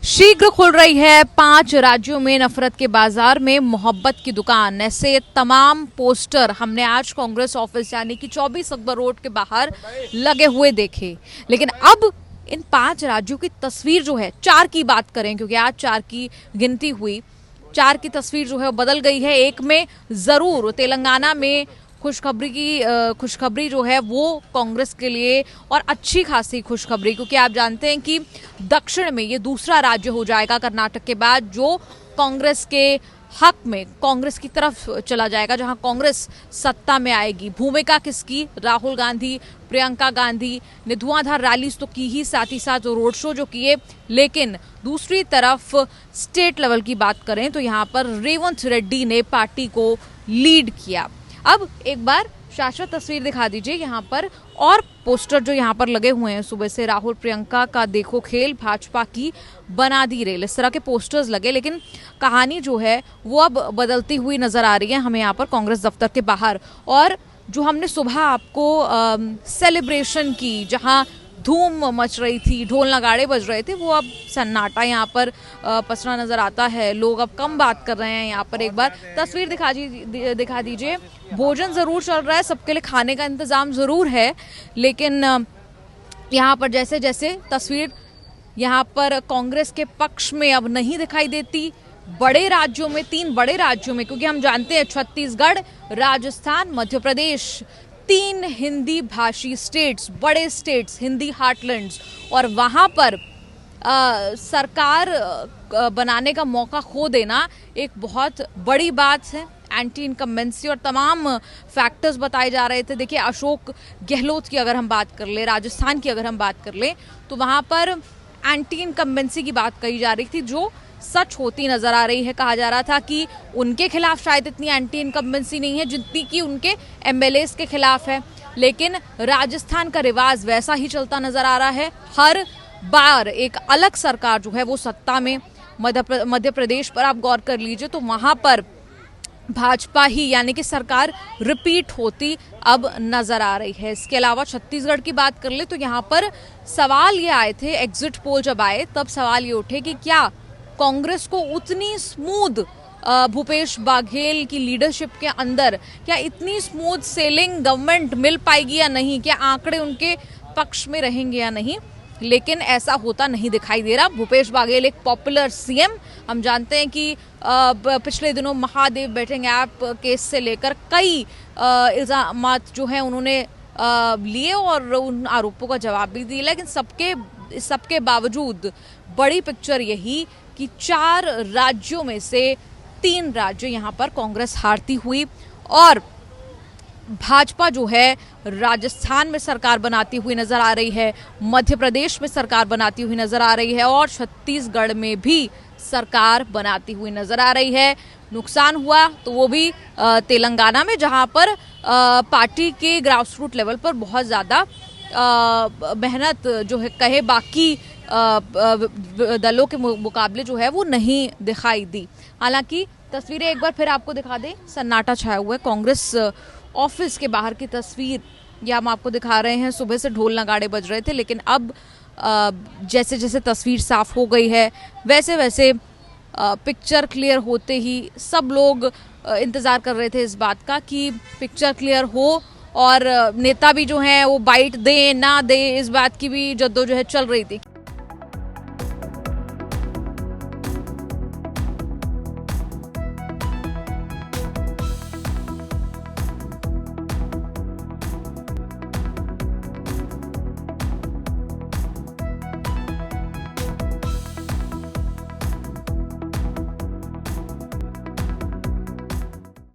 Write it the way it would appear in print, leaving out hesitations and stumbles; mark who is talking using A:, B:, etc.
A: शीघ्र खुल रही है 5 राज्यों में नफरत के बाजार में मोहब्बत की दुकान। ऐसे तमाम पोस्टर हमने आज कांग्रेस ऑफिस यानी कि 24 अकबर रोड के बाहर लगे हुए देखे। लेकिन अब इन 5 राज्यों की तस्वीर जो है, 4 की बात करें क्योंकि आज 4 की गिनती हुई, 4 की तस्वीर जो है वो बदल गई है। एक में जरूर तेलंगाना में खुशखबरी जो है वो कांग्रेस के लिए, और अच्छी खासी खुशखबरी, क्योंकि आप जानते हैं कि दक्षिण में ये दूसरा राज्य हो जाएगा कर्नाटक के बाद जो कांग्रेस के हक में कांग्रेस की तरफ चला जाएगा, जहां कांग्रेस सत्ता में आएगी। भूमिका किसकी? राहुल गांधी, प्रियंका गांधी ने धुआंधार रैलीज तो की ही, साथ ही साथ रोड शो जो किए। लेकिन दूसरी तरफ स्टेट लेवल की बात करें तो यहाँ पर रेवंत रेड्डी ने पार्टी को लीड किया। अब एक बार शाश्वत तस्वीर दिखा दीजिए यहाँ पर, और पोस्टर जो यहाँ पर लगे हुए हैं सुबह से, राहुल प्रियंका का देखो खेल, भाजपा की बना दी रेल, इस तरह के पोस्टर्स लगे। लेकिन कहानी जो है वो अब बदलती हुई नजर आ रही है हमें यहाँ पर कांग्रेस दफ्तर के बाहर। और जो हमने सुबह आपको सेलिब्रेशन की, जहाँ धूम मच रही थी, ढोल नगाड़े बज रहे थे, वो अब सन्नाटा यहाँ पर पसरा नजर आता है। लोग अब कम बात कर रहे हैं। यहाँ पर एक बार तस्वीर दिखा दीजिए। भोजन जरूर चल रहा है, सबके लिए खाने का इंतजाम जरूर है, लेकिन यहाँ पर जैसे जैसे तस्वीर यहाँ पर कांग्रेस के पक्ष में अब नहीं दिखाई देती। बड़े राज्यों में, 3 बड़े राज्यों में, क्योंकि हम जानते हैं छत्तीसगढ़, राजस्थान, मध्य प्रदेश, 3 हिंदी भाषी स्टेट्स, बड़े स्टेट्स, हिंदी हार्टलैंड्स, और वहाँ पर सरकार बनाने का मौका खो देना एक बहुत बड़ी बात है। एंटी इनकम्बेंसी और तमाम फैक्टर्स बताए जा रहे थे। देखिए, अशोक गहलोत की अगर हम बात कर ले, राजस्थान की अगर हम बात कर ले, तो वहाँ पर एंटी इनकम्बेंसी की बात कही जा रही थी, जो सच होती नजर आ रही है। कहा जा रहा था कि उनके खिलाफ शायद इतनी एंटी इनकम्बेंसी नहीं है जितनी कि उनके एमएलएस के खिलाफ है। लेकिन राजस्थान का रिवाज वैसा ही चलता नजर आ रहा है। हर बार एक अलग सरकार जो है वो सत्ता में, मध्य प्रदेश पर आप गौर कर लीजिए तो वहां पर भाजपा ही यानी कि सरकार रिपीट होती अब नजर आ रही है। इसके अलावा छत्तीसगढ़ की बात कर ले तो यहाँ पर सवाल ये आए थे, एग्जिट पोल जब आए तब सवाल ये उठे कि क्या कांग्रेस को उतनी स्मूथ भूपेश बाघेल की लीडरशिप के अंदर क्या इतनी स्मूथ सेलिंग गवर्नमेंट मिल पाएगी या नहीं, क्या आंकड़े उनके पक्ष में रहेंगे या नहीं। लेकिन ऐसा होता नहीं दिखाई दे रहा। भूपेश बाघेल एक पॉपुलर सीएम, हम जानते हैं कि पिछले दिनों महादेव बेटिंग ऐप केस से लेकर कई इल्जामात जो हैं उन्होंने लिए और उन आरोपों का जवाब भी दिया। लेकिन सबके बावजूद बड़ी पिक्चर यही कि 4 राज्यों में से 3 राज्य यहाँ पर कांग्रेस हारती हुई, और भाजपा जो है राजस्थान में सरकार बनाती हुई नजर आ रही है, मध्य प्रदेश में सरकार बनाती हुई नजर आ रही है, और छत्तीसगढ़ में भी सरकार बनाती हुई नजर आ रही है। नुकसान हुआ तो वो भी तेलंगाना में, जहां पर पार्टी के ग्रासरूट लेवल पर बहुत ज़्यादा मेहनत जो है कहे बाकी दलों के मुकाबले जो है वो नहीं दिखाई दी। हालांकि तस्वीरें एक बार फिर आपको दिखा दें, सन्नाटा छाया हुआ है। कांग्रेस ऑफिस के बाहर की तस्वीर ये हम आपको दिखा रहे हैं। सुबह से ढोल नगाड़े बज रहे थे, लेकिन अब जैसे जैसे तस्वीर साफ हो गई है वैसे वैसे पिक्चर क्लियर होते ही सब लोग इंतज़ार कर रहे थे इस बात का कि पिक्चर क्लियर हो, और नेता भी जो हैं वो बाइट दे ना दे, इस बात की भी जद्दोजहद चल रही थी।